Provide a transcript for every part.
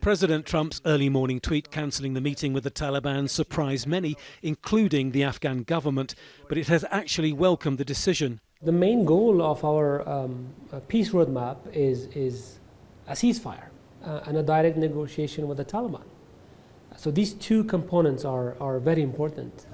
President Trump's early morning tweet cancelling the meeting with the Taliban surprised many, including the Afghan government, but it has actually welcomed the decision. The main goal of our peace roadmap is a ceasefire and a direct negotiation with the Taliban. So these two components are very important.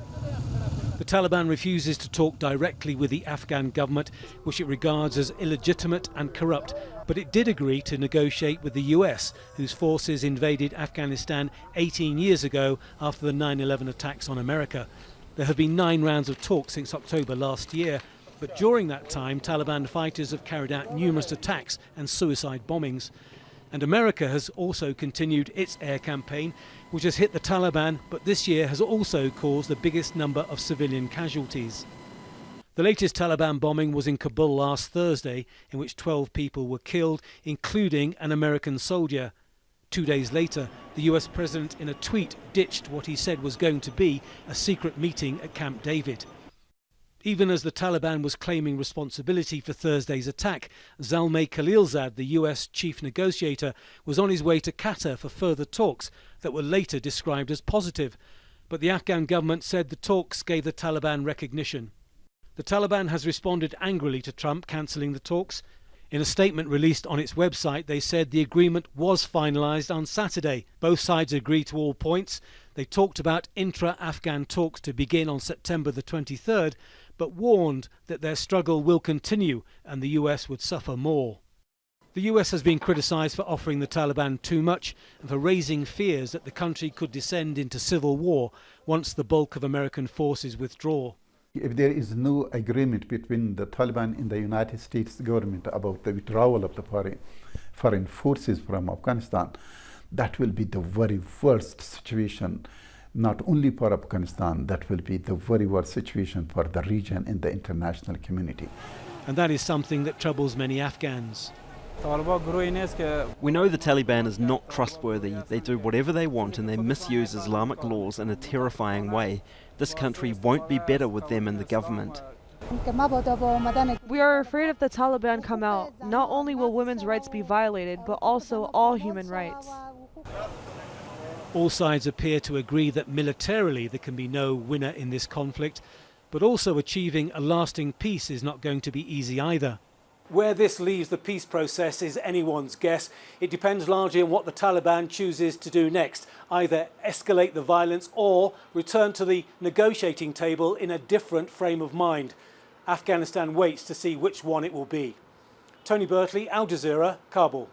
The Taliban refuses to talk directly with the Afghan government, which it regards as illegitimate and corrupt, but it did agree to negotiate with the US, whose forces invaded Afghanistan 18 years ago after the 9/11 attacks on America. There have been 9 rounds of talks since October last year, but during that time Taliban fighters have carried out numerous attacks and suicide bombings. And America has also continued its air campaign, which has hit the Taliban, but this year has also caused the biggest number of civilian casualties. The latest Taliban bombing was in Kabul last Thursday, in which 12 people were killed, including an American soldier. 2 days later, the US president in a tweet ditched what he said was going to be a secret meeting at Camp David. Even as the Taliban was claiming responsibility for Thursday's attack, Zalmay Khalilzad, the US chief negotiator, was on his way to Qatar for further talks that were later described as positive. But the Afghan government said the talks gave the Taliban recognition. The Taliban has responded angrily to Trump cancelling the talks. In a statement released on its website, they said the agreement was finalised on Saturday. Both sides agreed to all points. They talked about intra-Afghan talks to begin on September the 23rd, but warned that their struggle will continue and the US would suffer more. The US has been criticised for offering the Taliban too much and for raising fears that the country could descend into civil war once the bulk of American forces withdraw. If there is no agreement between the Taliban and the United States government about the withdrawal of the foreign forces from Afghanistan, that will be the very worst situation, not only for Afghanistan, that will be the very worst situation for the region and the international community. And that is something that troubles many Afghans. We know the Taliban is not trustworthy. They do whatever they want and they misuse Islamic laws in a terrifying way. This country won't be better with them in the government. We are afraid if the Taliban come out, not only will women's rights be violated, but also all human rights. All sides appear to agree that militarily there can be no winner in this conflict, but also achieving a lasting peace is not going to be easy either. Where this leaves the peace process is anyone's guess. It depends largely on what the Taliban chooses to do next, either escalate the violence or return to the negotiating table in a different frame of mind. Afghanistan waits to see which one it will be. Tony Birtley, Al Jazeera, Kabul.